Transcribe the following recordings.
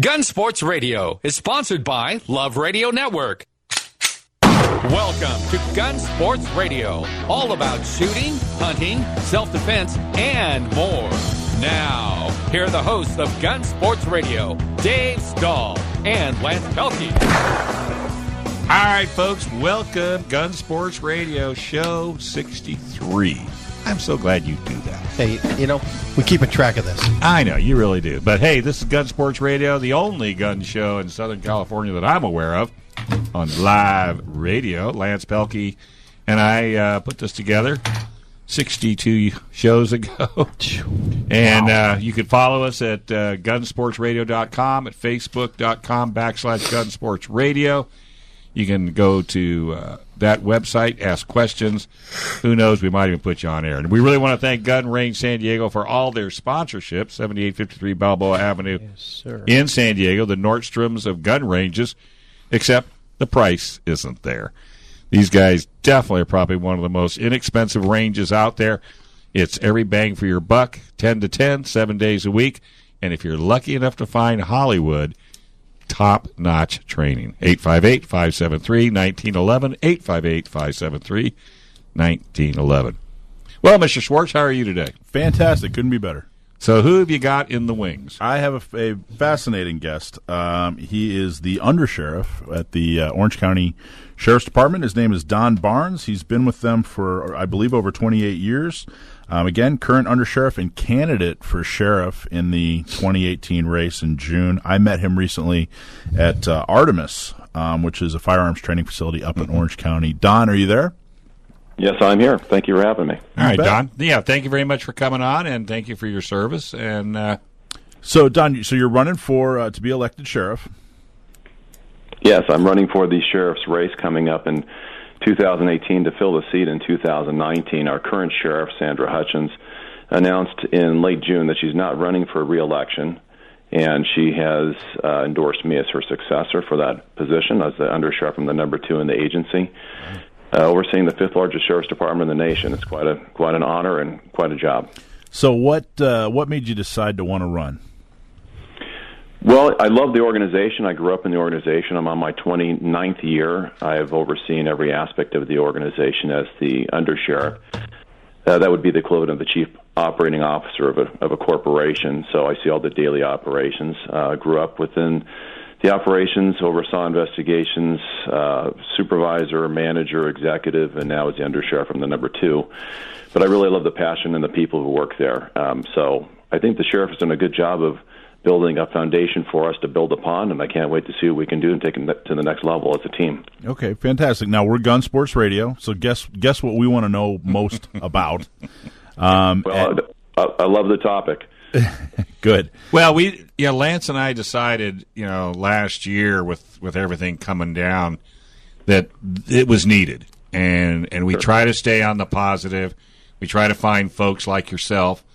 Gun Sports Radio is sponsored by Love Radio Network. Welcome to Gun Sports Radio, all about shooting, hunting, self-defense, and more. Now, here are the hosts of Gun Sports Radio, Dave Stahl and Lance Pelkey. All right, folks, welcome. Gun Sports Radio, show 63. I'm so glad you do that. Hey, you know, we keep a track of this. I know, you really do. But, hey, this is Gun Sports Radio, the only gun show in Southern California that I'm aware of on live radio. Lance Pelkey and I put this together 62 shows ago. And you can follow us at gunsportsradio.com, at facebook.com/gunsportsradio. You can go to that website, ask questions. Who knows, we might even put you on air. And we really want to thank Gun Range San Diego for all their sponsorship, 7853 Balboa Avenue in San Diego, the Nordstroms of gun ranges, except the price isn't there. These guys definitely are probably one of the most inexpensive ranges out there. It's every bang for your buck, 10 to 10, 7 days a week. And if you're lucky enough to find Hollywood, top-notch training. 858-573-1911, 858-573-1911. Well, Mr. Schwartz, how are you today? Fantastic. Couldn't be better. So who have you got in the wings? I have a fascinating guest. He is the undersheriff at the Orange County Sheriff's Department. His name is Don Barnes. He's been with them for, I believe, over 28 years. Again, current undersheriff and candidate for sheriff in the 2018 race in June. I met him recently at Artemis, which is a firearms training facility up in Orange County. Don, are you there? Yes, I'm here. Thank you for having me. All right, Don. Yeah, thank you very much for coming on, and thank you for your service. And so, Don, so you're running for to be elected sheriff? Yes, I'm running for the sheriff's race coming up in 2018 to fill the seat in 2019. Our current sheriff, Sandra Hutchins, announced in late June that she's not running for re-election, and she has endorsed me as her successor for that position as the undersheriff and the number 2 in the agency. Overseeing the 5th largest sheriff's department in the nation. It's quite an honor and quite a job. So what made you decide to want to run? Well, I love the organization. I grew up in the organization. I'm on my 29th year. I have overseen every aspect of the organization as the undersheriff. That would be the equivalent of the chief operating officer of a corporation. So I see all the daily operations. I grew up within the operations, oversaw investigations, supervisor, manager, executive, and now as the undersheriff, I'm the number 2. But I really love the passion and the people who work there. So I think the sheriff has done a good job of building a foundation for us to build upon, and I can't wait to see what we can do and take it to the next level as a team. Okay, fantastic. Now, we're Gun Sports Radio, so guess what we want to know most about. I love the topic. Good. Well, Lance and I decided, last year with everything coming down, that it was needed, and we try to stay on the positive. We try to find folks like yourself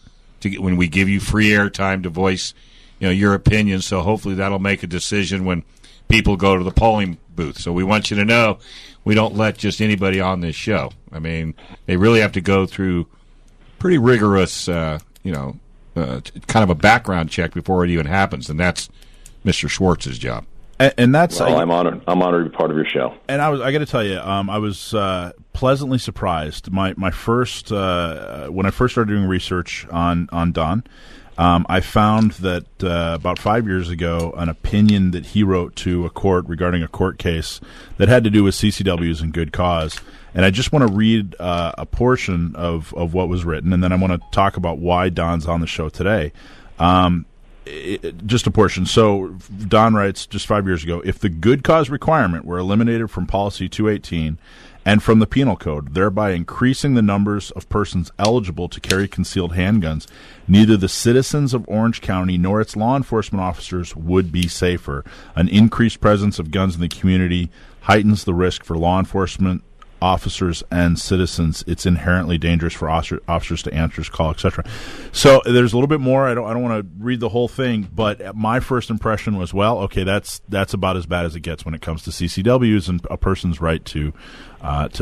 when we give you free airtime to voice, your opinion. So hopefully that'll make a decision when people go to the polling booth. So we want you to know we don't let just anybody on this show. I mean, they really have to go through pretty rigorous, kind of a background check before it even happens, and that's Mr. Schwartz's job. And that's I'm honored. I'm honored to be part of your show. And I got to tell you, I was pleasantly surprised. My first when I first started doing research on Don, I found that about 5 years ago, an opinion that he wrote to a court regarding a court case that had to do with CCWs and good cause. And I just want to read a portion of what was written, and then I want to talk about why Don's on the show today. Just a portion. So Don writes, just 5 years ago, if the good cause requirement were eliminated from Policy 218 and from the Penal Code, thereby increasing the numbers of persons eligible to carry concealed handguns, neither the citizens of Orange County nor its law enforcement officers would be safer. An increased presence of guns in the community heightens the risk for law enforcement officers and citizens, it's inherently dangerous for officers to answer his call, etc. So there's a little bit more. I don't want to read the whole thing, but my first impression was, well, okay, that's about as bad as it gets when it comes to CCWs and a person's right to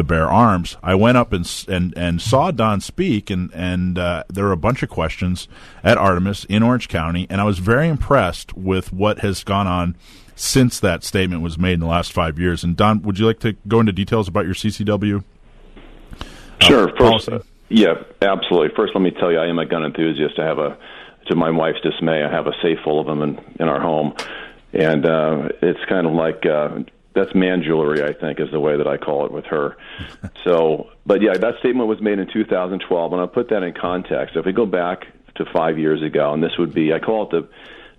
bear arms. I went up and saw Don speak, and there were a bunch of questions at Artemis in Orange County, and I was very impressed with what has gone on since that statement was made in the last 5 years. And Don, would you like to go into details about your CCW? Sure. First, policy? Yeah, absolutely. First, let me tell you, I am a gun enthusiast. To my wife's dismay, I have a safe full of them in our home, and it's kind of like that's man jewelry, I think, is the way that I call it with her. So, but yeah, that statement was made in 2012, and I'll put that in context. If we go back to 5 years ago, and this would be, I call it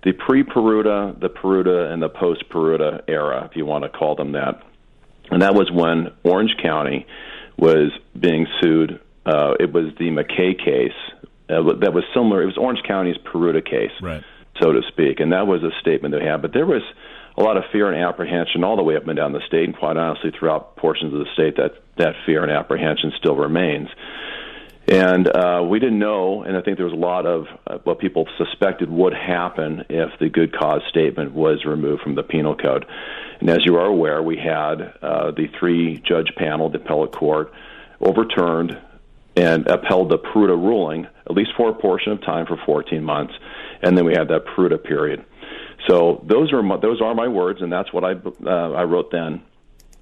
the pre-Peruta, the Peruta, and the post-Peruta era, if you want to call them that. And that was when Orange County was being sued. It was the McKay case that was similar. It was Orange County's Peruta case, right, so to speak. And that was a statement they had. But there was a lot of fear and apprehension all the way up and down the state, and quite honestly, throughout portions of the state, that fear and apprehension still remains. And we didn't know, and I think there was a lot of what people suspected would happen if the good cause statement was removed from the penal code. And as you are aware, we had the 3-judge panel, the appellate court, overturned and upheld the Peruta ruling, at least for a portion of time, for 14 months. And then we had that Peruta period. So those are my words, and that's what I wrote then.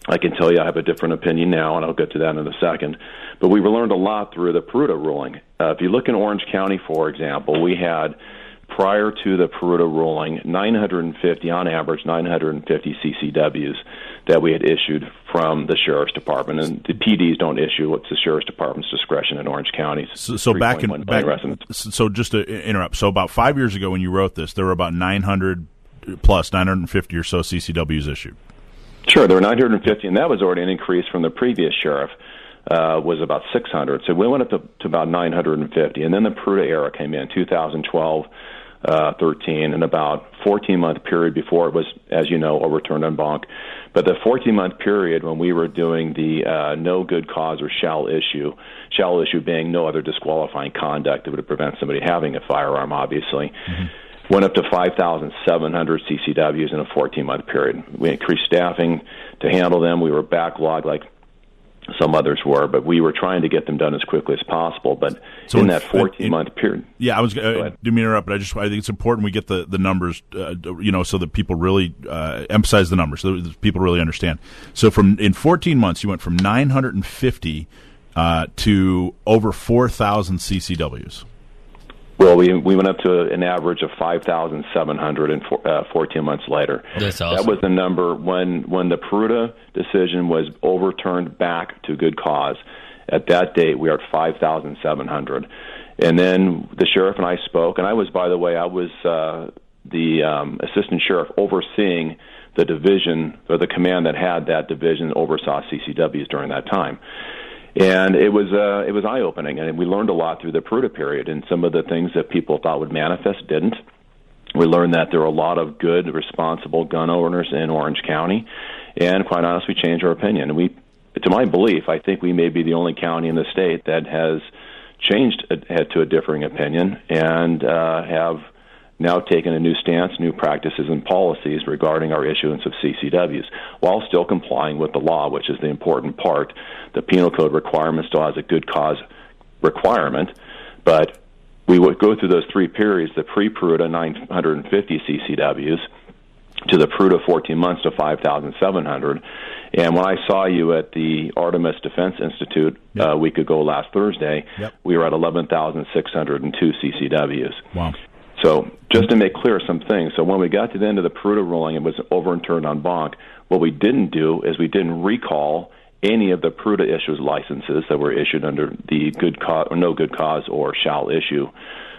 I can tell you I have a different opinion now, and I'll get to that in a second. But we learned a lot through the Peruta ruling. If you look in Orange County, for example, we had, prior to the Peruta ruling, 950, on average, 950 CCWs that we had issued from the Sheriff's Department. And the PDs don't issue. It's the Sheriff's Department's discretion in Orange County. So just to interrupt, so about 5 years ago when you wrote this, there were about 950 or so CCWs issued. Sure, there were 950, and that was already an increase from the previous sheriff, was about 600. So we went up to about 950, and then the Peruta era came in, 2012, 13, and about 14-month period before it was, as you know, overturned en banc. But the 14-month period when we were doing the no good cause or shall issue being no other disqualifying conduct that would prevent somebody having a firearm, obviously, went up to 5,700 CCWs in a 14-month period. We increased staffing to handle them. We were backlogged like some others were, but we were trying to get them done as quickly as possible. But so in that 14-month period... Yeah, I was didn't mean to interrupt, but I think it's important we get the numbers, so that people really emphasize the numbers, so that people really understand. So in 14 months, you went from 950 to over 4,000 CCWs. Well, we went up to an average of 5,700 and 14 months later. That's awesome. That was the number when the Peruta decision was overturned back to good cause. At that date, we are at 5,700. And then the sheriff and I spoke, and I was the assistant sheriff overseeing the division, or the command that had that division oversaw CCWs during that time. And it was eye-opening, and we learned a lot through the Peruta period, and some of the things that people thought would manifest didn't. We learned that there were a lot of good, responsible gun owners in Orange County, and quite honestly, we changed our opinion. And to my belief, I think we may be the only county in the state that has changed to a differing opinion and have now taken a new stance, new practices and policies regarding our issuance of CCWs, while still complying with the law, which is the important part. The penal code requirement still has a good cause requirement, but we would go through those three periods, the pre-Peruta 950 CCWs, to the Peruta 14 months to 5,700. And when I saw you at the Artemis Defense Institute a week ago last Thursday, we were at 11,602 CCWs. Wow. So just to make clear some things, so when we got to the end of the Peruta ruling, it was overturned en banc. What we didn't do is we didn't recall any of the Peruta issues licenses that were issued under the good cause or no good cause or shall issue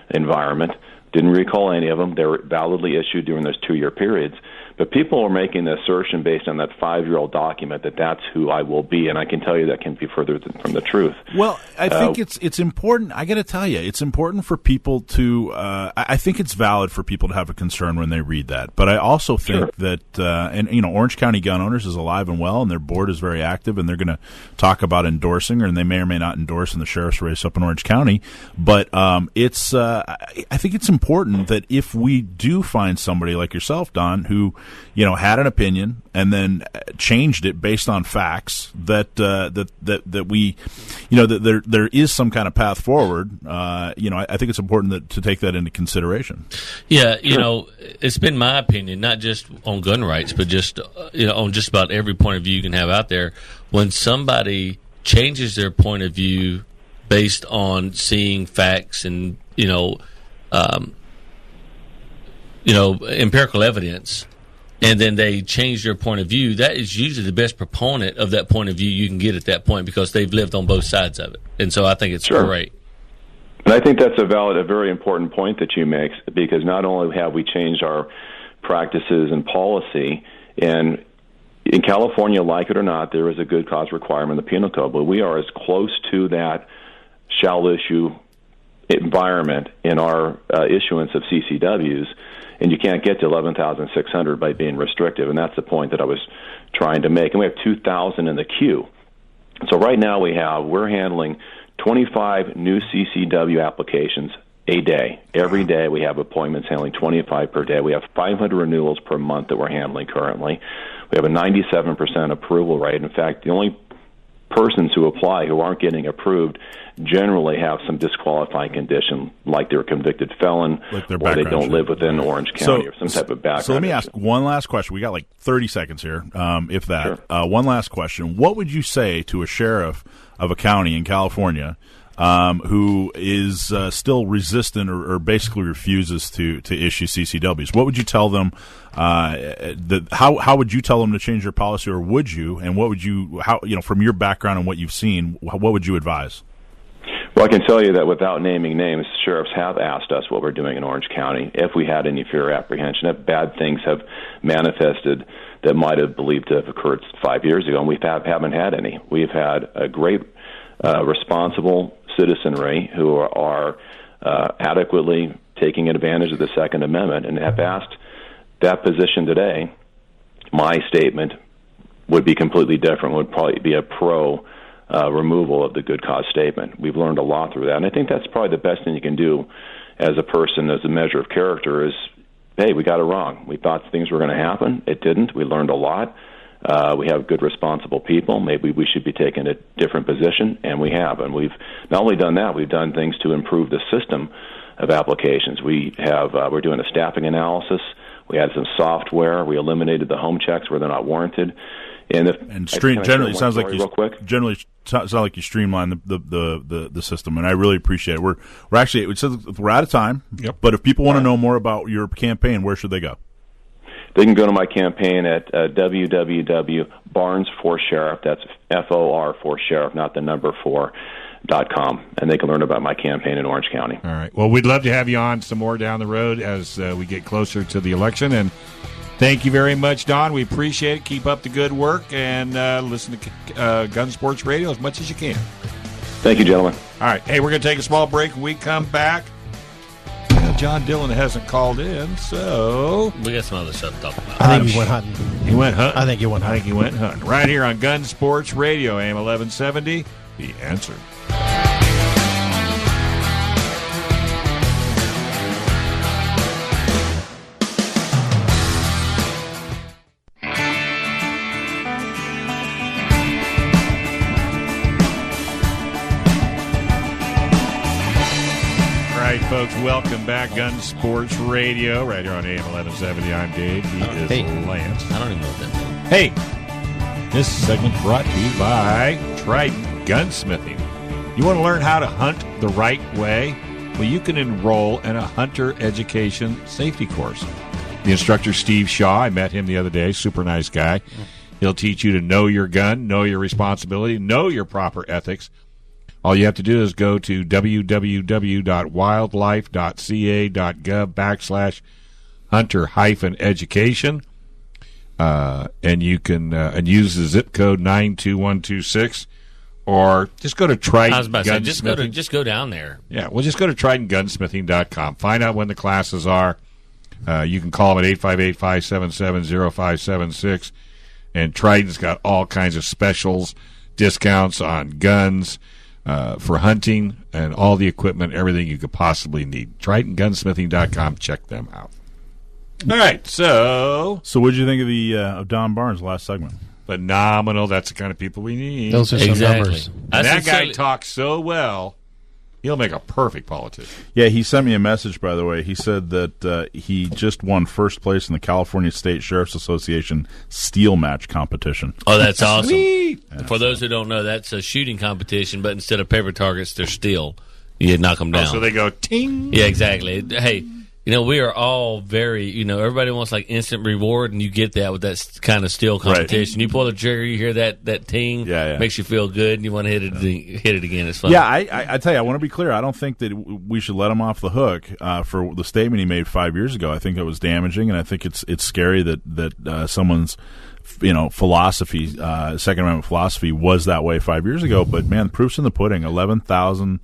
environment. Didn't recall any of them. They were validly issued during those 2-year periods. But people are making the assertion based on that 5-year-old document that that's who I will be, and I can tell you that can be further from the truth. Well, I think it's important. I got to tell you, it's important for people to. I think it's valid for people to have a concern when they read that. But I also think that, and Orange County Gun Owners is alive and well, and their board is very active, and they're going to talk about endorsing, and they may or may not endorse in the sheriff's race up in Orange County. But it's. I think it's important that if we do find somebody like yourself, Don, who had an opinion and then changed it based on facts, that we, that there is some kind of path forward. I think it's important to take that into consideration. Yeah, it's been my opinion, not just on gun rights, but just on just about every point of view you can have out there. When somebody changes their point of view based on seeing facts and empirical evidence, and then they change their point of view, that is usually the best proponent of that point of view you can get at that point, because they've lived on both sides of it. And so I think it's great. And I think that's a very important point that you make, because not only have we changed our practices and policy, and in California, like it or not, there is a good cause requirement in the penal code, but we are as close to that shall issue environment in our issuance of CCWs, and you can't get to 11,600 by being restrictive, and that's the point that I was trying to make. And we have 2,000 in the queue. So right now we're handling 25 new CCW applications a day. Every day we have appointments handling 25 per day. We have 500 renewals per month that we're handling currently. We have a 97% approval rate. In fact, the only persons who apply who aren't getting approved generally have some disqualifying condition, like they're a convicted felon, like or they don't live within Orange County, or some type of background. So let me ask one last question. We got like 30 seconds here, if that. Sure. One last question. What would you say to a sheriff of a county in California who is still resistant or basically refuses to issue CCWs? What would you tell them? How would you tell them to change their policy, or would you? And what would you? From your background and what you've seen, what would you advise? Well, I can tell you that without naming names, sheriffs have asked us what we're doing in Orange County, if we had any fear or apprehension, if bad things have manifested that might have believed to have occurred 5 years ago, and we haven't had any. We've had a great, responsible citizenry who are adequately taking advantage of the Second Amendment, and have asked that position today. My statement would be completely different, would probably be a pro removal of the good cause statement. We've learned a lot through that, and I think that's probably the best thing you can do as a person, as a measure of character, is, hey, we got it wrong. We thought things were going to happen. It didn't. We learned a lot. We have good, responsible people. Maybe we should be taking a different position, and we have. And we've not only done that, we've done things to improve the system of applications. We're doing a staffing analysis. We had some software. We eliminated the home checks where they're not warranted. Generally sounds like you streamline the system, and I really appreciate it. We're actually, it says we're out of time. Yep. But if people want to know more about your campaign, where should they go? They can go to my campaign at www.barnes4sheriff. That's FOR for sheriff, not the number 4.com, and they can learn about my campaign in Orange County. All right. Well, we'd love to have you on some more down the road as we get closer to the election. And thank you very much, Don. We appreciate it. Keep up the good work, and listen to Gun Sports Radio as much as you can. Thank you, gentlemen. All right. Hey, we're going to take a small break. When we come back, John Dillon hasn't called in, so we got some other stuff to talk about. I think he went hunting. He went hunting? I think he went hunting. I think he went hunting. Right here on Gun Sports Radio, AM 1170, The Answer. Folks, welcome back. Gun Sports Radio, right here on AM 1170. I'm Dave. He is Lance. I don't even know what that means. Hey, this segment brought to you by Trident Gunsmithing. You want to learn how to hunt the right way? Well, you can enroll in a hunter education safety course. The instructor, Steve Shaw, I met him the other day, super nice guy. He'll teach you to know your gun, know your responsibility, know your proper ethics All you have to do is go to www.wildlife.ca.gov/hunter-education, and you can and use the zip code 92126, or just go to Trident. I was about to say, Gunsmithing. just go down there. Yeah, well, just go to TridentGunsmithing.com. Find out when the classes are. You can call them at 858-577-0576. And Trident's got all kinds of specials, discounts on guns for hunting, and all the equipment, everything you could possibly need. TridentGunsmithing.com. Check them out. All right, so what did you think of the of Don Barnes' last segment? phenomenal. That's the kind of people we need. Those are some numbers. And that guy talks so well, he'll make a perfect politician. Yeah, he sent me a message, by the way. He said that he just won first place in the California State Sheriff's Association steel match competition. Oh, that's awesome. Sweet. For those who don't know, that's a shooting competition, but instead of paper targets, they're steel. You knock them down. Oh, so they go ting. Yeah, exactly. Hey, we are all very, everybody wants like instant reward, and you get that with that kind of steel competition. Right. You pull the trigger, you hear that ting, makes you feel good, and you want to hit it again. It's fun. Yeah, I tell you, I want to be clear. I don't think that we should let him off the hook for the statement he made 5 years ago. I think it was damaging, and I think it's scary that someone's philosophy, Second Amendment philosophy, was that way 5 years ago. But man, proof's in the pudding. 11,000,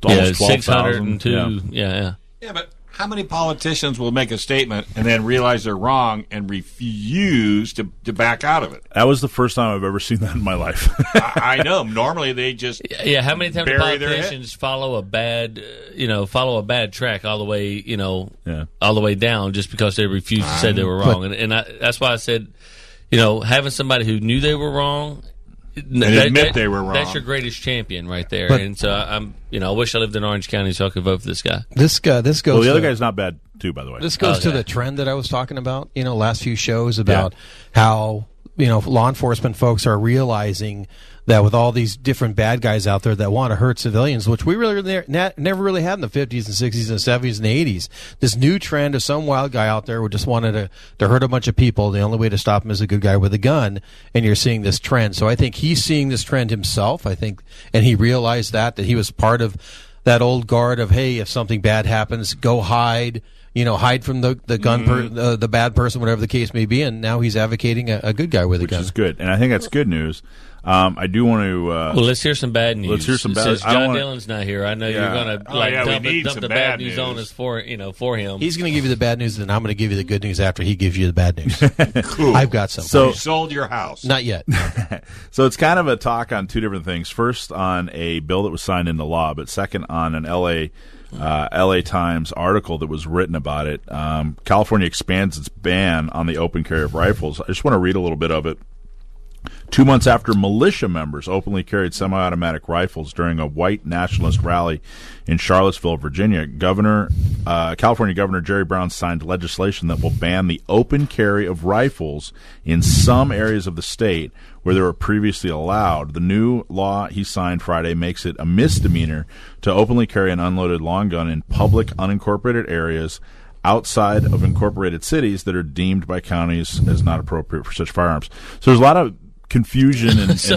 almost 12,000. 602. Yeah, but how many politicians will make a statement and then realize they're wrong and refuse to back out of it? That was the first time I've ever seen that in my life. I know. Normally they just how many times do politicians follow a bad track all the way all the way down just because they refused to say they were wrong? And that's why I said having somebody who knew they were wrong. And admit they were wrong. That's your greatest champion right there. And so I wish I lived in Orange County so I could vote for this guy. This goes. Well, the other guy's not bad too, by the way. This goes to the trend that I was talking about. Last few shows about how law enforcement folks are realizing that with all these different bad guys out there that want to hurt civilians, which we really never really had in the 50s and 60s and 70s and 80s. This new trend of some wild guy out there who just wanted to hurt a bunch of people. The only way to stop him is a good guy with a gun, and you're seeing this trend. So I think he's seeing this trend himself, and he realized that he was part of that old guard of, hey, if something bad happens, go hide. Hide from the gun, the bad person, whatever the case may be. And now he's advocating a good guy with a gun. Which is good. And I think that's good news. I do want to... well, let's hear some bad news. Let's hear some bad news. Since John Dillon's not here, I know you're going to dump the bad news on us for him. He's going to give you the bad news, and I'm going to give you the good news after he gives you the bad news. Cool. I've got some. So you sold your house. Not yet. So it's kind of a talk on two different things. First, on a bill that was signed into law, but second, on an LA Times article that was written about it. California expands its ban on the open carry of rifles. I just want to read a little bit of it. 2 months after militia members openly carried semi-automatic rifles during a white nationalist rally in Charlottesville, Virginia, California Governor Jerry Brown signed legislation that will ban the open carry of rifles in some areas of the state where they were previously allowed. The new law he signed Friday makes it a misdemeanor to openly carry an unloaded long gun in public unincorporated areas outside of incorporated cities that are deemed by counties as not appropriate for such firearms. So there's a lot of confusion and so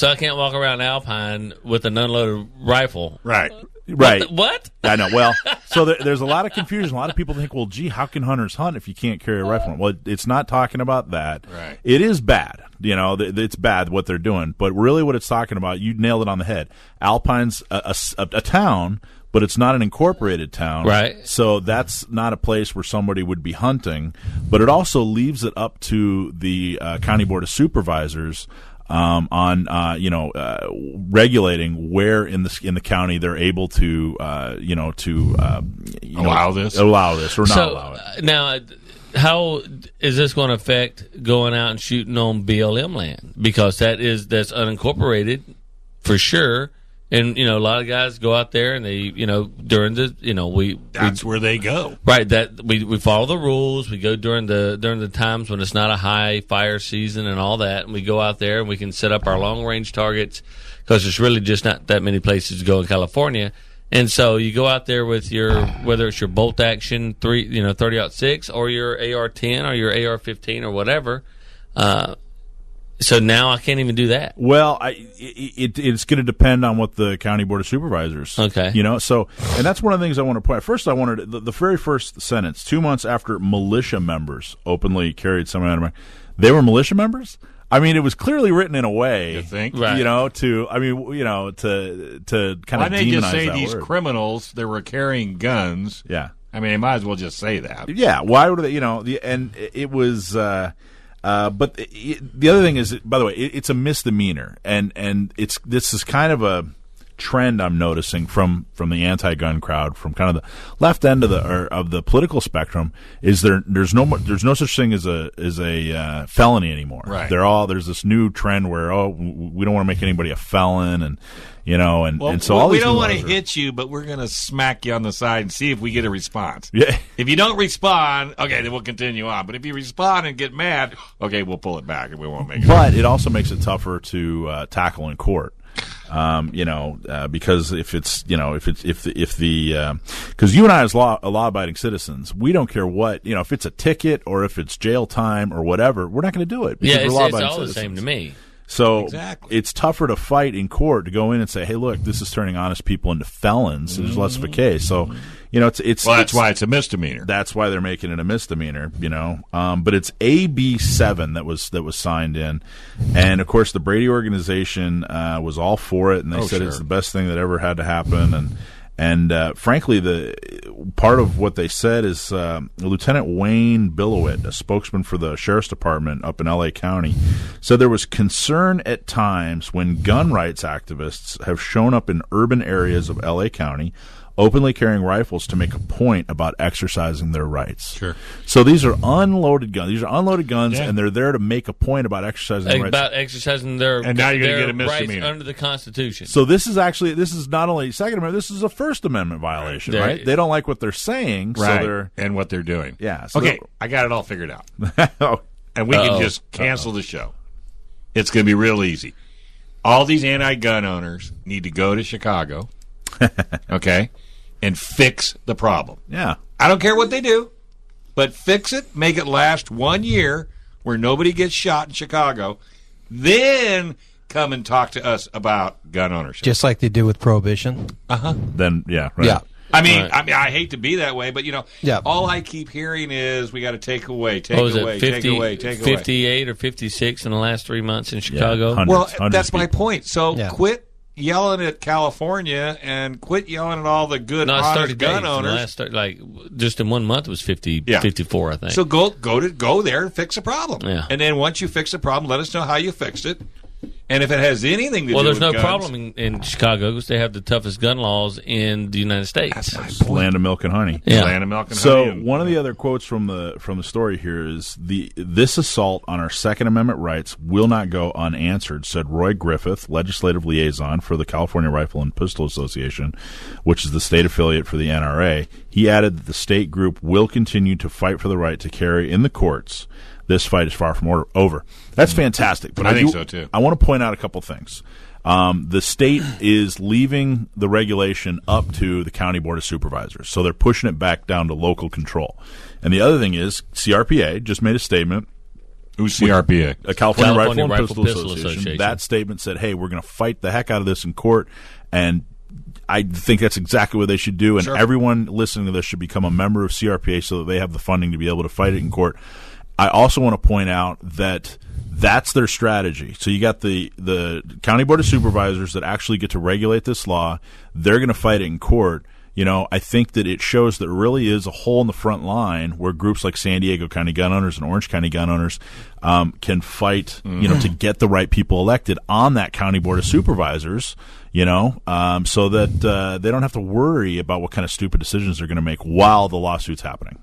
I can't walk around Alpine with an unloaded rifle. Right. What? I know. Well, so there's a lot of confusion. A lot of people think, well, gee, how can hunters hunt if you can't carry a rifle? Well, it's not talking about that. Right. It is bad. It's bad what they're doing. But really what it's talking about, you nailed it on the head. Alpine's a town, but it's not an incorporated town. Right. So that's not a place where somebody would be hunting. But it also leaves it up to the County Board of Supervisors on regulating where in the county they're able to allow this or not allow it. Now, how is this going to affect going out and shooting on BLM land? Because that's unincorporated for sure. And, a lot of guys go out there and they, during the, that's where they go. Right. That we follow the rules. We go during the times when it's not a high fire season and all that. And we go out there and we can set up our long range targets because there's really just not that many places to go in California. And so you go out there with whether it's your bolt action 30-06 or your AR-10 or your AR-15 or whatever. So now I can't even do that. Well, it's going to depend on what the county board of supervisors. Okay. So, and that's one of the things I want to point out. First, I wanted the very first sentence, 2 months after militia members openly carried semi-automatic, they were militia members? I mean, it was clearly written in a way, You think? Right. to kind of Why they just demonize say that these word. criminals that were carrying guns? Yeah. I mean, they might as well just say that. Yeah, why would they? And it was. But the other thing is, by the way, it's a misdemeanor, and this is kind of a trend I'm noticing from the anti-gun crowd, from kind of the left end of the political spectrum. Is there's no such thing as a felony anymore. Right. There's this new trend where we don't want to make anybody a felon, and so all we these don't new want to laws are- hit you, but we're going to smack you on the side and see if we get a response. Yeah. If you don't respond, okay, then we'll continue on. But if you respond and get mad, okay, we'll pull it back and we won't make it. But it also makes it tougher to tackle in court. Because because you and I as law-abiding citizens, we don't care what, if it's a ticket or if it's jail time or whatever, we're not going to do it. Because Yeah, we're it's law-abiding all the citizens. same to me. So Exactly. it's tougher to fight in court to go in and say, hey, look, this is turning honest people into felons. There's less of a case. So, it's Well, that's why it's a misdemeanor. that's why they're making it a misdemeanor, But it's AB 7 that was signed in, and of course the Brady organization was all for it, and they said sure. it's the best thing that ever had to happen. And frankly, the part of what they said is Lieutenant Wayne Billowit, a spokesman for the sheriff's department up in L.A. County, said there was concern at times when gun rights activists have shown up in urban areas of L.A. County, openly carrying rifles to make a point about exercising their rights. Sure. So these are unloaded guns. These are unloaded guns, Yeah. and they're there to make a point about exercising their rights. About exercising their And now you're gonna their get a misdemeanor. rights under the Constitution. So this is not only Second Amendment, this is a First Amendment violation, Right. right? They don't like what they're saying, so Right. they're And what they're doing. Yeah, so okay, they're- I got it all figured out. oh, And we can just cancel the show. It's going to be real easy. All these anti-gun owners need to go to Chicago, okay, and fix the problem. yeah. I don't care what they do, but fix it, make it last 1 year where nobody gets shot in Chicago, then come and talk to us about gun ownership. Just like they do with prohibition. Then yeah, right. Yeah. I mean, Right. I hate to be that way, but Yeah. all I keep hearing is we got to take away, take What was away, it, take away, take away. 58 or 56 in the last 3 months in Chicago? hundreds. Well, Hundreds that's of my people. point. So Yeah. quit yelling at California and quit yelling at all the good, No, it's 30 honest days. gun In the owners. last just in 1 month it was 50, Yeah. 54, I think. So go there and fix the problem. Yeah. And then once you fix the problem, let us know how you fixed it. And if it has anything to well, do there's with no guns, problem in Chicago because they have the toughest gun laws in the United States. Land of milk and honey. Yeah. Land of milk and So honey and- one of the other quotes from the story here is this assault on our Second Amendment rights will not go unanswered, said Roy Griffith, legislative liaison for the California Rifle and Pistol Association, which is the state affiliate for the NRA. He added that the state group will continue to fight for the right to carry in the courts. This fight is far from over. That's fantastic. But I think so, too. I want to point out a couple things. The state is leaving the regulation up to the county board of supervisors, so they're pushing it back down to local control. And the other thing is, CRPA just made a statement. Who's CRPA? A California California Rifle and Rifle Pistol Pistol Association. Association. That statement said, "Hey, we're going to fight the heck out of this in court," and I think that's exactly what they should do. And Sure. everyone listening to this should become a member of CRPA so that they have the funding to be able to fight it in court. I also want to point out that that's their strategy. So you got the county board of supervisors that actually get to regulate this law. They're going to fight it in court. I think that it shows that there really is a hole in the front line where groups like San Diego County gun owners and Orange County gun owners can fight, to get the right people elected on that county board of supervisors, so that they don't have to worry about what kind of stupid decisions they're going to make while the lawsuit's happening.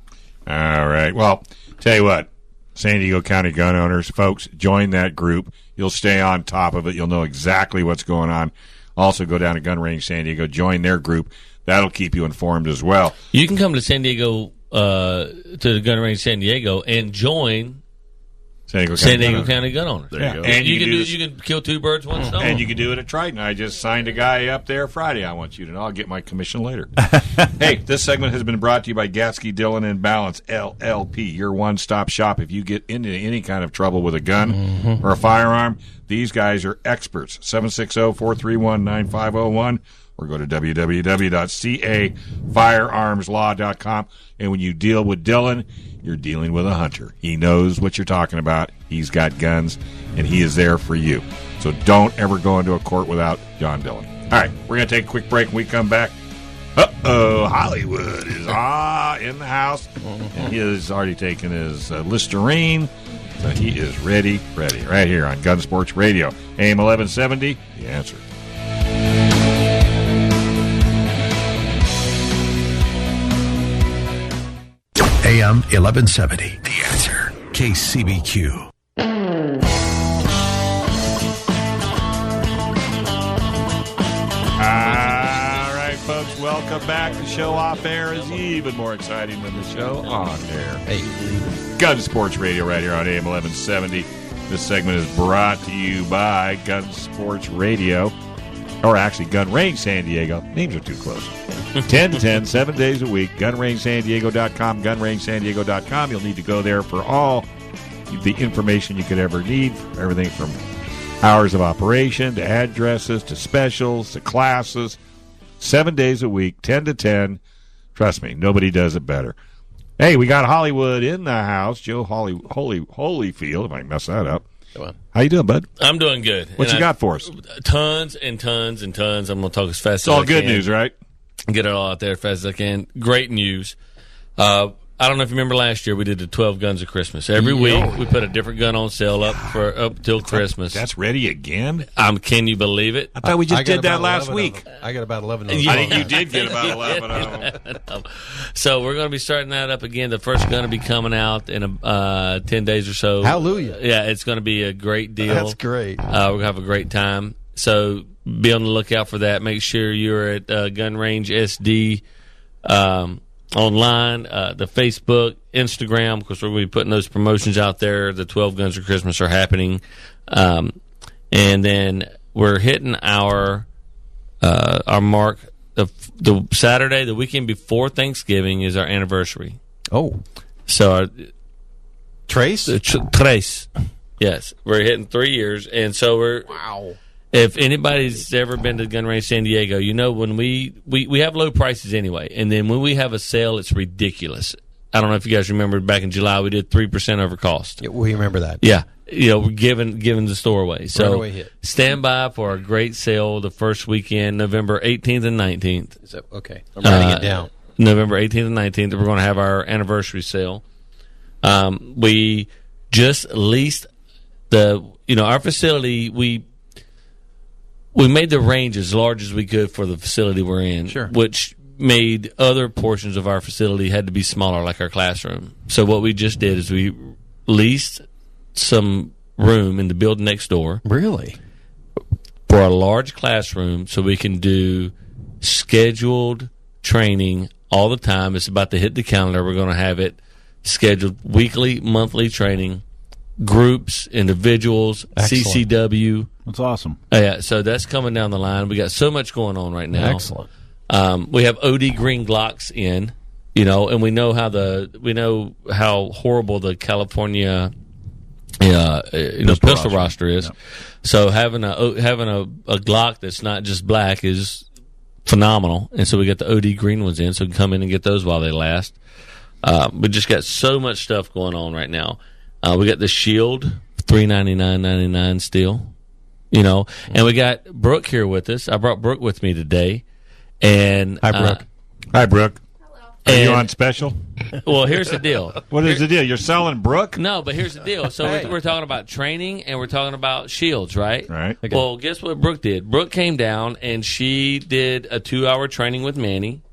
All right. Well, tell you what, San Diego County gun owners, folks, join that group. You'll stay on top of it. You'll know exactly what's going on. Also, go down to Gun Range San Diego, join their group. That'll keep you informed as well. You can come to San Diego, to the Gun Range San Diego, and join San Diego County gun owners. There you go. And you can kill two birds, one stone. And you can do it at Triton. I just signed a guy up there Friday. I want you to know. I'll get my commission later. Hey, this segment has been brought to you by Gatsky, Dillon, and Balance, LLP, your one-stop shop. If you get into any kind of trouble with a gun or a firearm, these guys are experts. 760-431-9501 or go to www.cafirearmslaw.com. And when you deal with Dillon, you're dealing with a hunter. He knows what you're talking about. He's got guns, and he is there for you. So don't ever go into a court without John Dillon. All right, we're going to take a quick break. When we come back, Hollywood is in the house. And he has already taken his Listerine, so he is ready, right here on Gun Sports Radio. AM 1170, The Answer. AM 1170, The Answer, KCBQ. All right, folks, welcome back. The show off air is even more exciting than the show on air. Hey, Gun Sports Radio right here on AM 1170. This segment is brought to you by Gun Sports Radio, or actually Gun Range San Diego. Names are too close. 10 to 10, 7 days a week. GunRangeSanDiego.com, GunRangeSanDiego.com. You'll need to go there for all the information you could ever need. Everything from hours of operation to addresses to specials to classes. 7 days a week, 10 to 10. Trust me, nobody does it better. Hey, we got Hollywood in the house. Joe Holyfield, if I mess that up. How you doing, bud? I'm doing good. What you got for us? Tons and tons and tons. I'm going to talk as fast as I can. It's all good news, right? Get it all out there as fast as I can. Great news. I don't know if you remember last year we did the 12 Guns of Christmas. Every week we put a different gun on sale up till Christmas. That's ready again? Can you believe it? I thought we just did that last week. I got about 11 of them. I think you did get about 11 of them. So we're going to be starting that up again. The first gun will be coming out in 10 days or so. Hallelujah. Yeah, it's going to be a great deal. That's great. We're going to have a great time. So be on the lookout for that. Make sure you're at Gun Range SD online, the Facebook, Instagram, because we're going to be putting those promotions out there. The 12 Guns of Christmas are happening. And then we're hitting our mark. The Saturday, the weekend before Thanksgiving, is our anniversary. Oh. So our Trace? Trace. Yes. We're hitting 3 years. And so we're... Wow. If anybody's ever been to Gun Range San Diego, you know when we have low prices anyway. And then when we have a sale, it's ridiculous. I don't know if you guys remember back in July, we did 3% over cost. Yeah, we remember that. Yeah. You know, we're giving the store away. So hit. Stand by for a great sale the first weekend, November 18th and 19th. Is that, okay. I'm writing it down. November 18th and 19th, we're going to have our anniversary sale. We just leased our facility. We made the range as large as we could for the facility we're in, sure, which made other portions of our facility had to be smaller, like our classroom. So what we just did is we leased some room in the building next door. Really? For a large classroom so we can do scheduled training all the time. It's about to hit the calendar. We're going to have it scheduled weekly, monthly training, groups, individuals, Excellent. CCW. That's awesome. Yeah, so that's coming down the line. We got so much going on right now. Excellent. We have OD green Glocks in, and we know how horrible the California pistol roster is. Yep. So having a Glock that's not just black is phenomenal. And so we got the OD green ones in, so we can come in and get those while they last. We just got so much stuff going on right now. We got the Shield, $399.99 still. And we got Brooke here with us. I brought Brooke with me today. And hi, Brooke. Hi, Brooke. Hello. Are you on special? Well, here's the deal. What is the deal? You're selling Brooke? No, but here's the deal. So we're talking about training and we're talking about shields, right? Right. Okay. Well, guess what Brooke did? Brooke came down and she did a 2-hour training with Manny.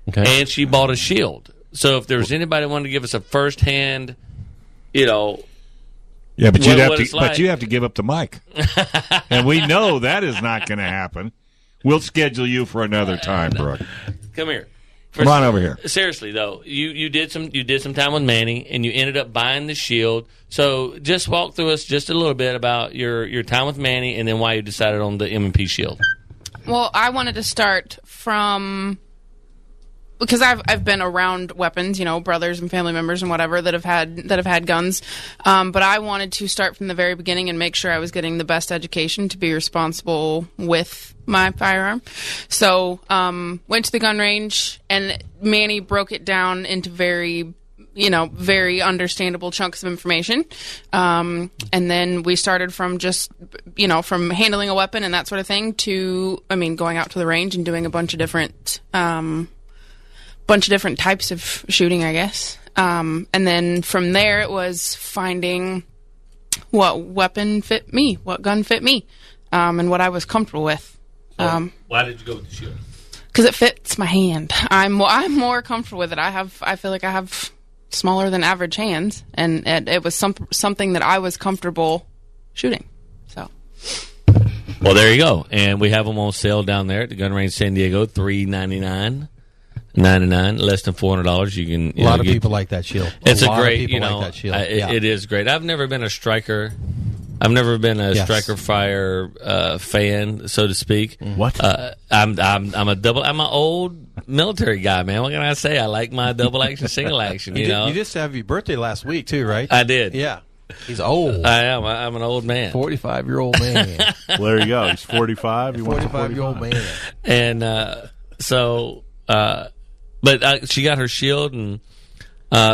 Okay. And she bought a shield. So if there was anybody wanting to give us a first-hand, Yeah, but what you have to give up the mic, and we know that is not going to happen. We'll schedule you for another time, Brooke. Come here. Come on over here. Seriously though, you did some time with Manny, and you ended up buying the Shield. So just walk through us just a little bit about your time with Manny, and then why you decided on the M&P Shield. Well, I wanted to start from, because I've been around weapons, brothers and family members and whatever that have had guns, but I wanted to start from the very beginning and make sure I was getting the best education to be responsible with my firearm. So went to the gun range, and Manny broke it down into very understandable chunks of information. And then we started from just, from handling a weapon and that sort of thing to, going out to the range and doing a bunch of different types of shooting, I guess. And then from there, it was finding what weapon fit me, what gun fit me, and what I was comfortable with. Why did you go with the Shield? Because it fits my hand. I'm more comfortable with it. I feel like I have smaller than average hands, and it was something that I was comfortable shooting. So. Well, there you go. And we have them on sale down there at the Gun Range San Diego, $399.99, less than $400. You can. A lot of people like that Shield. It's a lot great. Of people like that Shield. It is great. I've never been a striker. I've never been a striker fire fan, so to speak. What? I'm an old military guy, man. What can I say? I like my double action, single action. You know. You just have your birthday last week too, right? I did. Yeah. He's old. I am. I'm an old man. 45-year-old man. Well, there you go. He's 45. 45-year-old man. And but she got her Shield, and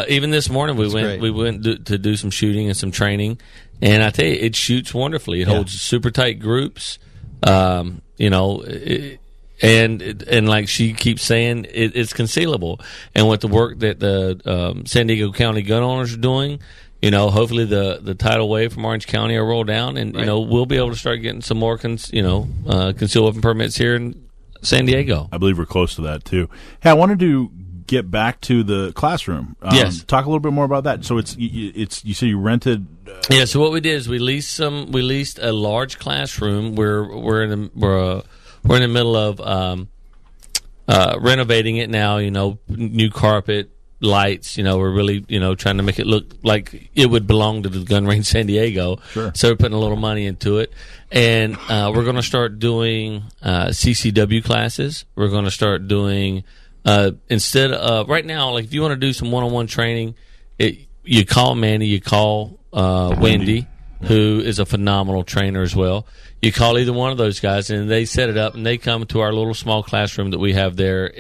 even this morning we went to do some shooting and some training. And I tell you, it shoots wonderfully. It holds super tight groups. And like she keeps saying, it's concealable. And with the work that the San Diego County gun owners are doing, hopefully the tidal wave from Orange County will roll down, and we'll be able to start getting some more concealed weapon permits here in San Diego. I believe we're close to that too. Hey, I wanted to get back to the classroom. Yes, talk a little bit more about that. So it's you said you rented. Yeah. So what we did is we leased a large classroom. We're in the middle of renovating it now. New carpet, lights. We're really trying to make it look like it would belong to the Gun Range San Diego. Sure. So we're putting a little money into it, and we're going to start doing CCW classes. We're going to start doing instead of right now. Like if you want to do some one-on-one training, you call Manny, you call Wendy, who is a phenomenal trainer as well. You call either one of those guys, and they set it up, and they come to our little small classroom that we have there at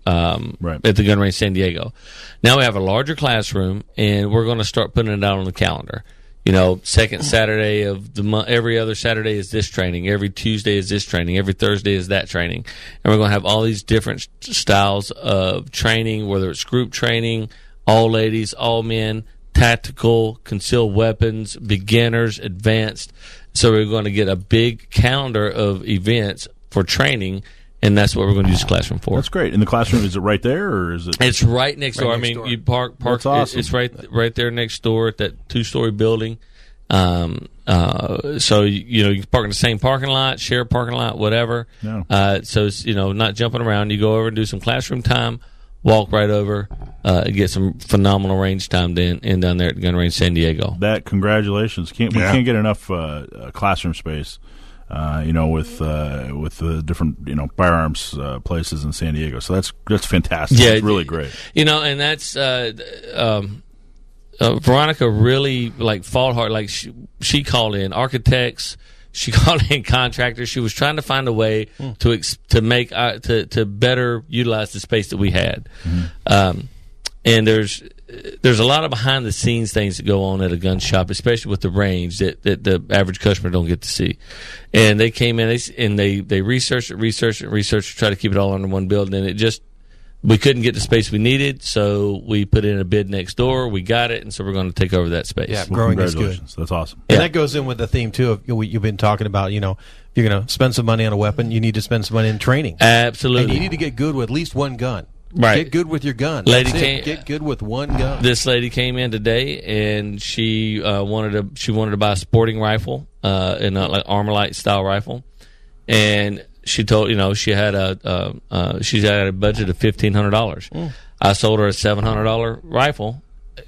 the Gun Range San Diego. Now we have a larger classroom, and we're going to start putting it out on the calendar. Second Saturday of the month, every other Saturday is this training. Every Tuesday is this training. Every Thursday is that training. And we're going to have all these different styles of training, whether it's group training, all ladies, all men, tactical, concealed weapons, beginners, advanced. So we're going to get a big calendar of events for training, and that's what we're going to use the classroom for. That's great. And the classroom, is it right there, or is it? It's right next door. You park. That's awesome. It's right there next door at that 2-story building. So you park in the same parking lot, share a parking lot, whatever. No. So it's not jumping around. You go over and do some classroom time. Walk right over, get some phenomenal range time down there at the Gun Range San Diego. Congratulations! We can't get enough classroom space, with the different firearms places in San Diego. So that's fantastic. Yeah, it's really great. And that's Veronica really fought hard. She called in architects. She called in contractors. She was trying to find a way to make to better utilize the space that we had. Mm-hmm. And there's a lot of behind the scenes things that go on at a gun shop, especially with the range that the average customer don't get to see. And they came in and they researched to try to keep it all under one building, and we couldn't get the space we needed, so we put in a bid next door. We got it, and so we're going to take over that space. Yeah, growing is good. That's awesome. And that goes in with the theme, too, of you've been talking about, if you're going to spend some money on a weapon, you need to spend some money in training. Absolutely. And you need to get good with at least one gun. Right. Get good with your gun. Get good with one gun. This lady came in today, and she wanted to buy a sporting rifle, an Armalite style rifle, and she told she had a budget of $1,500. I sold her a $700 rifle.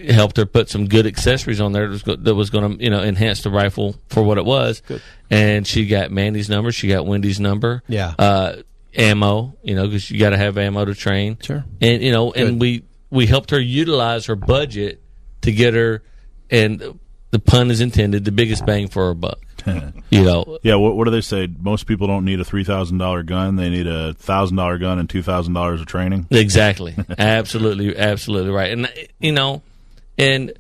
Helped her put some good accessories on there that was going to enhance the rifle for what it was. Good. And she got Mandy's number. She got Wendy's number. Yeah. Ammo. Because you got to have ammo to train. Sure. And and we helped her utilize her budget to get her, and the pun is intended, the biggest bang for her buck. Yeah. What do they say? Most people don't need a $3,000 gun; they need a $1,000 gun and $2,000 of training. Exactly. Absolutely right. And and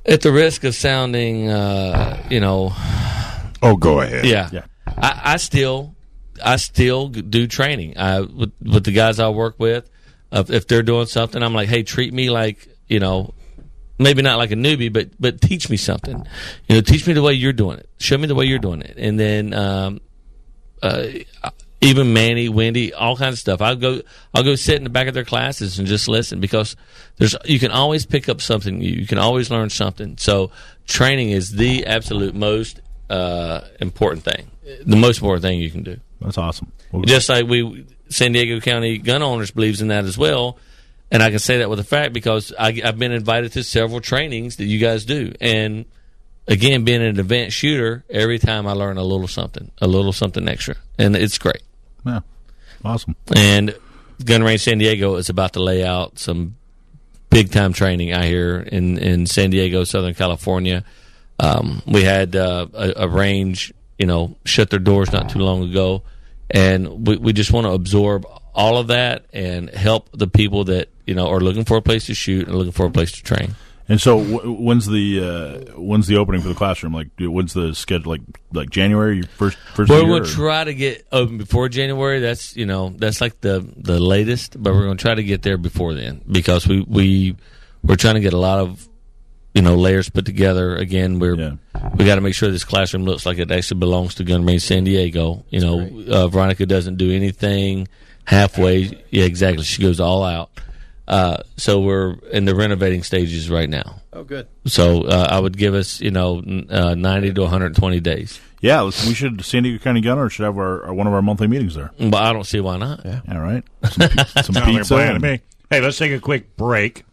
at the risk of sounding, Oh, go ahead. yeah. I still do training. With the guys I work with, if they're doing something, I'm like, hey, treat me like maybe not like a newbie, but teach me something. Teach me the way you're doing it. Show me the way you're doing it, and then even Manny, Wendy, all kinds of stuff. I'll go sit in the back of their classes and just listen, because you can always pick up something new. You can always learn something. So training is the absolute most important thing. The most important thing you can do. That's awesome. Just like San Diego County gun owners believes in that as well. And I can say that with a fact because I've been invited to several trainings that you guys do. And again, being an advanced shooter, every time I learn a little something extra. And it's great. Yeah. Awesome. And Gun Range San Diego is about to lay out some big-time training out here in San Diego, Southern California. We had a range, shut their doors not too long ago. And we just want to absorb all of that and help the people that, are looking for a place to shoot and looking for a place to train. And so, when's the opening for the classroom? Like, when's the schedule? Like January, first. Well, we'll try to get open before January. That's like the latest, but we're going to try to get there before then, because we're trying to get a lot of layers put together. Again, we got to make sure this classroom looks like it actually belongs to Gun Range San Diego. Veronica doesn't do anything halfway. Yeah, exactly. She goes all out. So we're in the renovating stages right now. Oh, good. So I would give us 90 to 120 days. Yeah, we should. San Diego County Gun Owners should have one of our monthly meetings there. But I don't see why not. Yeah. All right. Some pizza. Hey, let's take a quick break.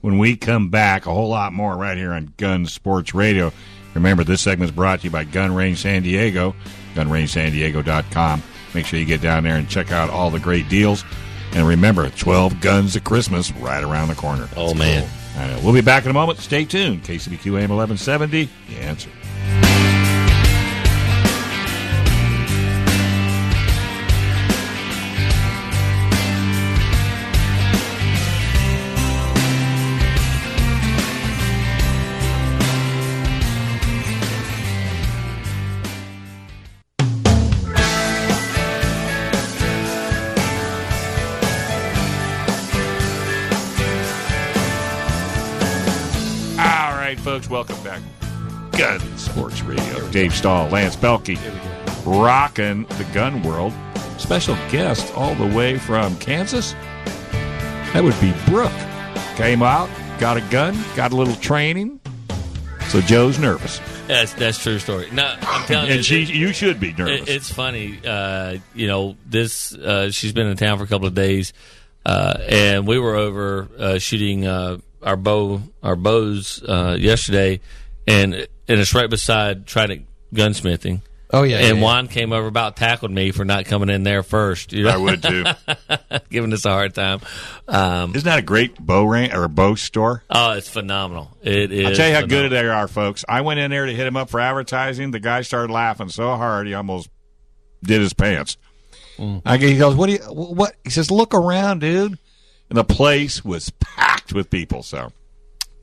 When we come back, a whole lot more right here on Gun Sports Radio. Remember, this segment is brought to you by Gun Range San Diego, gunrangesandiego.com. Make sure you get down there and check out all the great deals. And remember, 12 guns at Christmas right around the corner. Oh, man. I know. We'll be back in a moment. Stay tuned. KCBQ AM 1170, The Answer. Folks, welcome back. Gun Sports Radio. Dave Stahl, Lance Belkey, rocking the gun world. Special guest all the way from Kansas. That would be Brooke. Came out, got a gun, got a little training. So Joe's nervous. That's true story. No, I'm telling and you should be nervous. It's funny. She's been in town for a couple of days, and we were over shooting our bows yesterday, and it's right beside Trident Gunsmithing. Oh yeah, and Juan came over, about tackled me for not coming in there first. I would too, giving us a hard time. Isn't that a great bow range or a bow store? Oh, it's phenomenal. It is. I'll tell you how phenomenal. good they are, folks. I went in there to hit him up for advertising. The guy started laughing so hard he almost did his pants. He goes, "What? He says, "Look around, dude." And the place was packed with people. So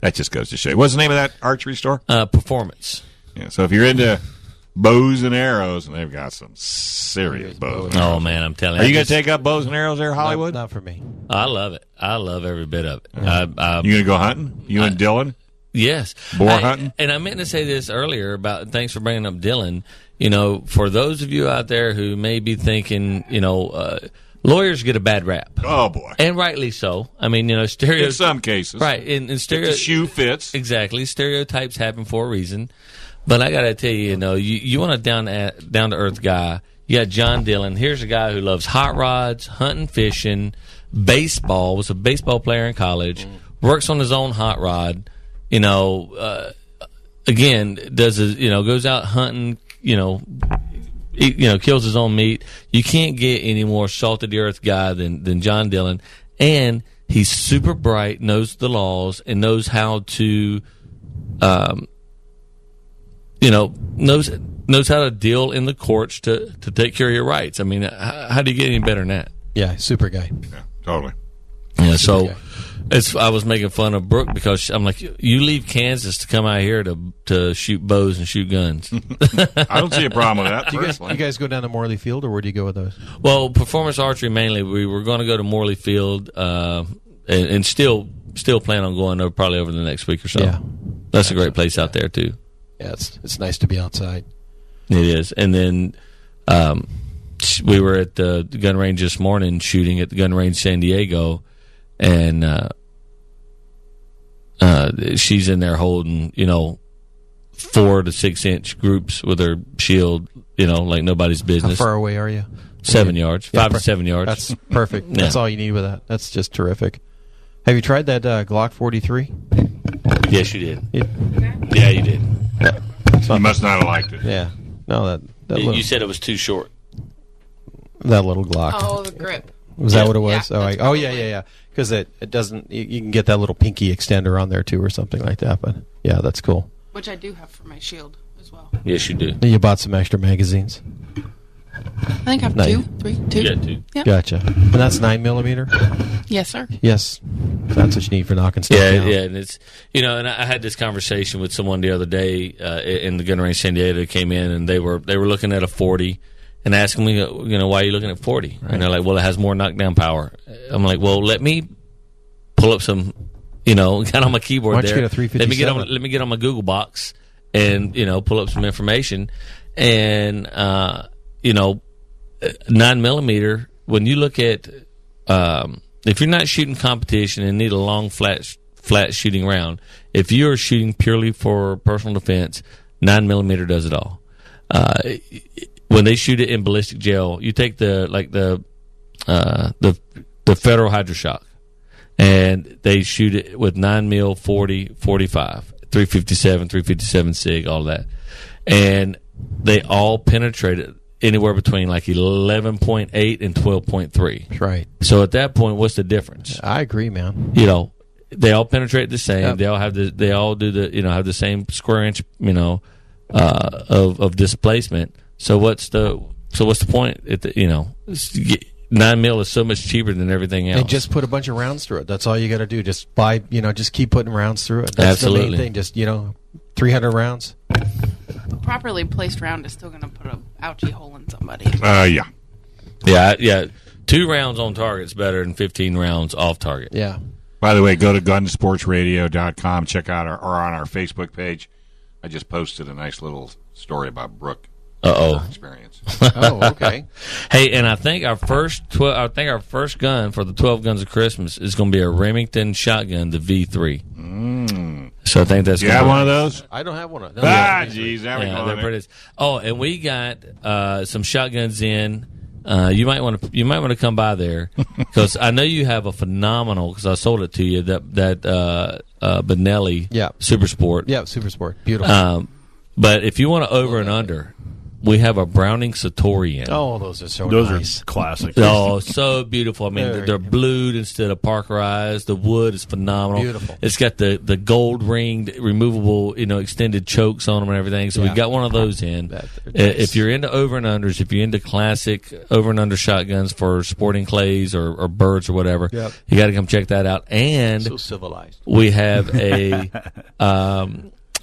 that just goes to show you. What's the name of that archery store? Performance. Yeah. So if you're into bows and arrows, and they've got some serious bows. Oh man, I'm telling you. Are you going to take up bows and arrows there, Hollywood? Not for me. I love it. I love every bit of it. You going to go hunting? You and Dylan? Yes. Boar hunting? And I meant to say this earlier about, thanks for bringing up Dylan. For those of you out there who may be thinking, lawyers get a bad rap. Oh, boy. And rightly so. I mean, in some cases. Right. And if the shoe fits. Exactly. Stereotypes happen for a reason. But I got to tell you, you want a down-to-earth guy, You got John Dillon. Here's a guy who loves hot rods, hunting, fishing, baseball. Was a baseball player in college. Works on his own hot rod. Again, goes out hunting. Kills his own meat. You can't get any more salt of the earth guy than John Dillon, and he's super bright, knows the laws, and knows how to, knows how to deal in the courts to take care of your rights. I mean, how do you get any better than that? Yeah, super guy. Yeah, totally. Yeah, so I was making fun of Brooke because I'm like, you leave Kansas to come out here to shoot bows and shoot guns. I don't see a problem with that. You guys go down to Morley Field, or where do you go with those? Well, performance archery mainly. We were going to go to Morley Field, and still plan on going probably over the next week or so. Yeah, that's a great place out there too. Yeah, it's nice to be outside. It is. And then we were at the gun range this morning shooting at the gun range San Diego, and she's in there holding 4 to 6 inch groups with her shield, like nobody's business. How far away are you? 7 yards, 5 to 7 yards. That's perfect. That's all you need with that. That's just terrific. Have you tried that Glock 43? Yes, you did. Yeah, you did. You must not have liked it. Yeah. No, that you said it was too short. That little Glock. Oh, the grip. Was that what it was? Yeah, yeah. Because it doesn't. You can get that little pinky extender on there too, or something like that. But yeah, that's cool. Which I do have for my shield as well. Yes, you do. You bought some extra magazines. I think I have 2, 3, 2. Yeah, 2. Yep. Gotcha. And that's 9mm. Yes, sir. Yes, that's what you need for knocking stuff down. Yeah, and it's and I had this conversation with someone the other day in the gun range San Diego that came in, and they were looking at a 40 and asking me, why are you looking at 40? Right. And they're like, well, it has more knockdown power. I'm like, well, let me pull up some, got on my keyboard. Why don't there. You get a 357? Let me get on my Google box and pull up some information, and 9mm. When you look at if you're not shooting competition and need a long flat shooting round, if you're shooting purely for personal defense, 9mm does it all. When they shoot it in ballistic gel, you take the Federal Hydroshock, and they shoot it with 9mm, 40, 45, 357, 357 SIG, all that, and they all penetrate it anywhere between like 11.8 and 12.3. Right. So at that point, what's the difference? I agree, man. They all penetrate the same. Yep. They all have have the same square inch, of displacement. So what's the point? 9mm is so much cheaper than everything else. And just put a bunch of rounds through it. That's all you got to do. Just buy, just keep putting rounds through it. That's Absolutely. the main thing. Just 300 rounds. A properly placed round is still going to put an ouchie hole in somebody. Yeah. 2 rounds on target is better than 15 rounds off target. Yeah. By the way, go to gunsportsradio.com. Check out or on our Facebook page. I just posted a nice little story about Brooke. Experience. Oh, okay. Hey, and I think our first gun for the 12 Guns of Christmas is going to be a Remington shotgun, the V3. So I think that's. You have one of those? I don't have one of those. Jeez, they're pretty. Oh, and we got some shotguns in. You might want to come by there because I know you have a phenomenal. Because I sold it to you that Benelli Super Sport. Yeah, Super Sport, beautiful. But if you want to over and under, we have a Browning Satori in. Oh, those are so those nice. are classic. Oh, so beautiful. I mean, they're blued instead of Parkerized. The wood is phenomenal. Beautiful. It's got the gold ringed, removable, extended chokes on them and everything. So we've got one of those in. Nice. If you're into over and unders, if you're into classic over and under shotguns for sporting clays or birds or whatever, you got to come check that out. And so civilized. We have a.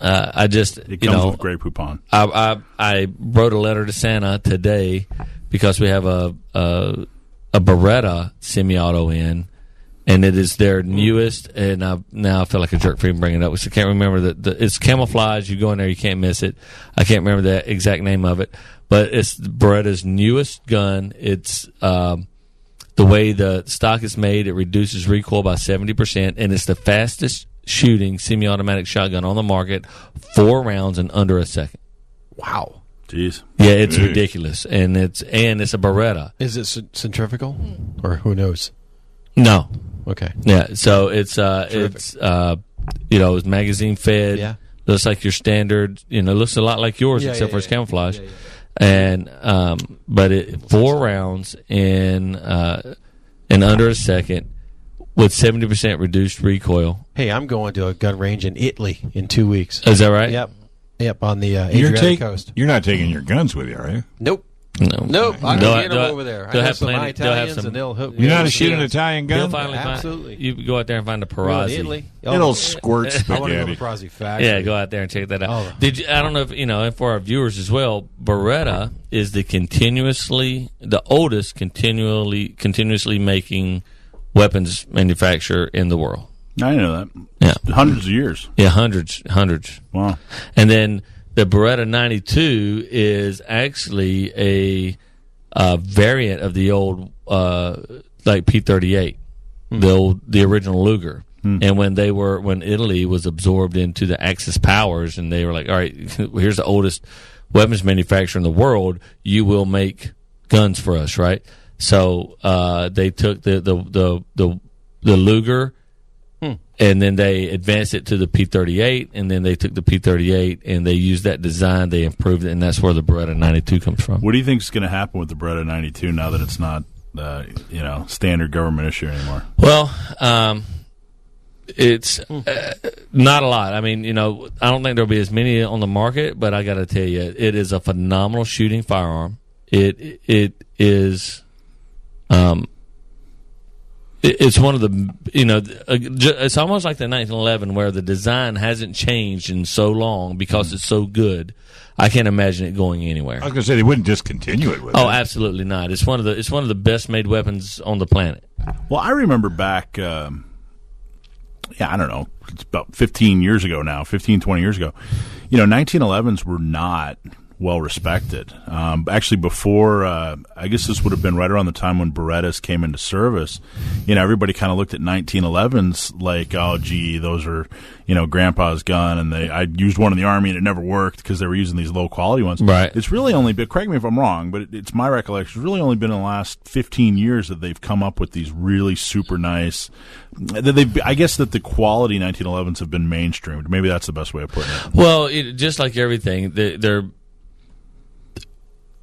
It comes with Grey Poupon. I wrote a letter to Santa today because we have a Beretta semi-auto in, and it is their newest. And now I feel like a jerk for even bringing it up. I can't remember it's camouflage. You go in there, you can't miss it. I can't remember the exact name of it, but it's Beretta's newest gun. It's the way the stock is made. It reduces recoil by 70%, and it's the fastest shooting semi-automatic shotgun on the market, 4 rounds in under a second. Wow. Jeez. Yeah, it's ridiculous, and it's a Beretta. Is it centrifugal, or who knows? No. Okay. Yeah, so it's it's magazine fed. Yeah. Looks like your standard. Looks a lot like yours, except for its camouflage. Yeah. And but 4 rounds in under a second with 70% reduced recoil. Hey, I'm going to a gun range in Italy in 2 weeks. Is that right? Yep, on the Adriatic coast. You're not taking your guns with you, are you? Nope. No. I can get them over there. I They'll have have some plenty. Italians, They'll have and they'll hook. You know how to shoot an Italian gun? They'll finally Absolutely. you go out there and find a We're going to Perazzi. Italy. It'll squirt I want to go to spaghetti. the Perazzi factory. Yeah, go out there and check that out. Oh. I don't know if and for our viewers as well, Beretta is the oldest continuously making weapons manufacturer in the world. I didn't know that. Yeah. Hundreds of years. Yeah, hundreds. Wow. And then the Beretta 92 is actually a variant of the old like P38, the original Luger. And when Italy was absorbed into the Axis powers, and they were like, all right, here's the oldest weapons manufacturer in the world, you will make guns for us, right? So they took the Luger, and then they advanced it to the P38, and then they took the P38 and they used that design, they improved it, and that's where the Beretta 92 comes from. What do you think is going to happen with the Beretta 92 now that it's not standard government issue anymore? Well, it's not a lot. I mean, I don't think there'll be as many on the market, but I got to tell you, it is a phenomenal shooting firearm. It is. It's one of the, it's almost like the 1911 where the design hasn't changed in so long because it's so good. I can't imagine it going anywhere. I was going to say they wouldn't discontinue it with Oh, absolutely not. It's one of the best made weapons on the planet. Well, I remember back, I don't know, it's about 15 years ago now, 15, 20 years ago. 1911s were not well respected. Actually, before, I guess this would have been right around the time when Berettas came into service. Everybody kind of looked at 1911s like, oh, gee, those are, Grandpa's gun, and I used one in the Army and it never worked because they were using these low quality ones. Right. It's really only been, correct me if I'm wrong, but it's my recollection, it's really only been in the last 15 years that they've come up with these really super nice. I guess that the quality 1911s have been mainstreamed. Maybe that's the best way of putting it. Well, just like everything, the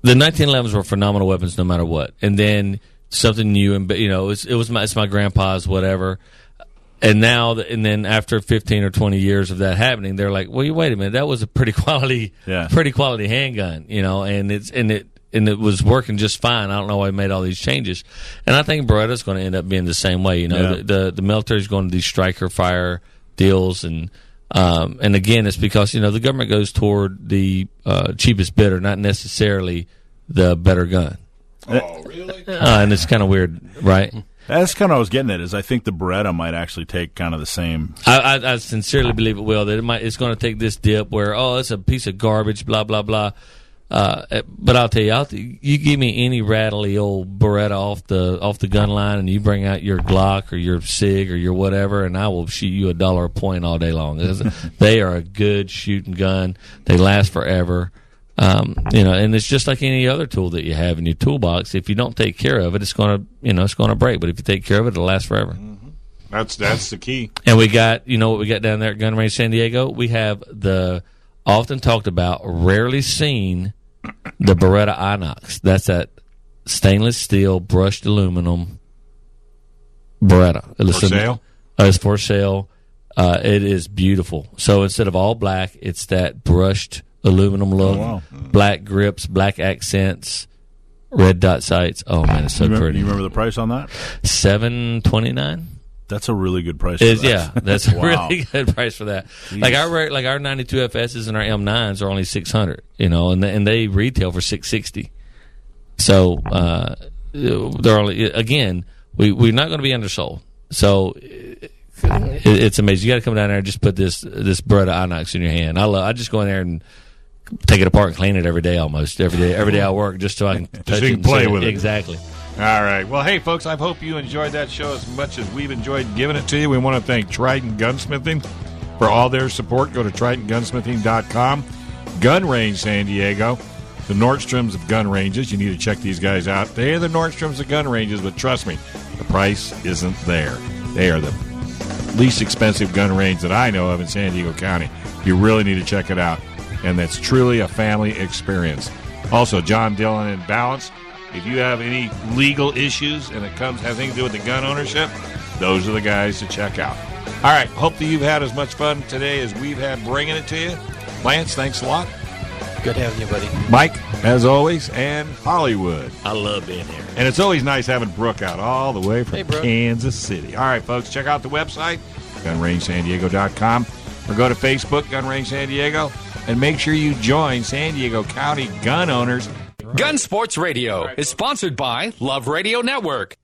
1911s were phenomenal weapons no matter what. And then something new, and it's my grandpa's whatever. And then after 15 or 20 years of that happening, they're like, well, wait a minute, that was a pretty quality handgun, and it was working just fine. I don't know why I made all these changes. And I think Beretta's going to end up being the same way. The military's going to do striker fire deals, and again, it's because the government goes toward the cheapest bidder, not necessarily the better gun. Oh, really? And it's kind of weird, right? That's kind of what I was getting at. Is I think the Beretta might actually take kind of the same. I sincerely believe it will. That it's going to take this dip where it's a piece of garbage, blah blah blah. But I'll tell you, you give me any rattly old Beretta off the gun line, and you bring out your Glock or your Sig or your whatever, and I will shoot you $1 a point all day long. They are a good shooting gun. They last forever. And it's just like any other tool that you have in your toolbox. If you don't take care of it, it's going to break. But if you take care of it, it'll last forever. Mm-hmm. That's the key. And we got, what we got down there at Gun Range San Diego? We have the often talked about, rarely seen, the Beretta Inox. That's that stainless steel brushed aluminum Beretta. For sale? It's for sale. It is beautiful. So instead of all black, it's that brushed aluminum look. Oh, wow. Black grips, black accents, red dot sights. Oh man, it's so pretty. You remember the price on that? $729. That's a really good price. For that. Yeah, that's a Wow. really good price for that. Jeez. Like our 92 FSs and our M9s are only $600, and they retail for $660. So they're only, again, we're not going to be undersold. So it's amazing. You got to come down there and just put this Beretta Inox in your hand. I just go in there and take it apart and clean it every day, almost every day I work, just so I can touch it and play see with it. Exactly. All right. Well, hey, folks, I hope you enjoyed that show as much as we've enjoyed giving it to you. We want to thank Trident Gunsmithing for all their support. Go to TridentGunsmithing.com. Gun Range San Diego. the Nordstroms of gun ranges. You need to check these guys out. They are the Nordstroms of gun ranges, but trust me, the price isn't there. They are the least expensive gun range that I know of in San Diego County. You really need to check it out, and that's truly a family experience. Also, John Dillon in Balance. If you have any legal issues and it has anything to do with the gun ownership, those are the guys to check out. All right, hope that you've had as much fun today as we've had bringing it to you. Lance, thanks a lot. Good having you, buddy. Mike, as always, and Hollywood. I love being here. And it's always nice having Brooke out all the way from Hey, Brooke. Kansas City. All right, folks, check out the website, gunrangesandiego.com, or go to Facebook, Gun Range San Diego, and make sure you join San Diego County gun owners. Gun Sports Radio is sponsored by Love Radio Network.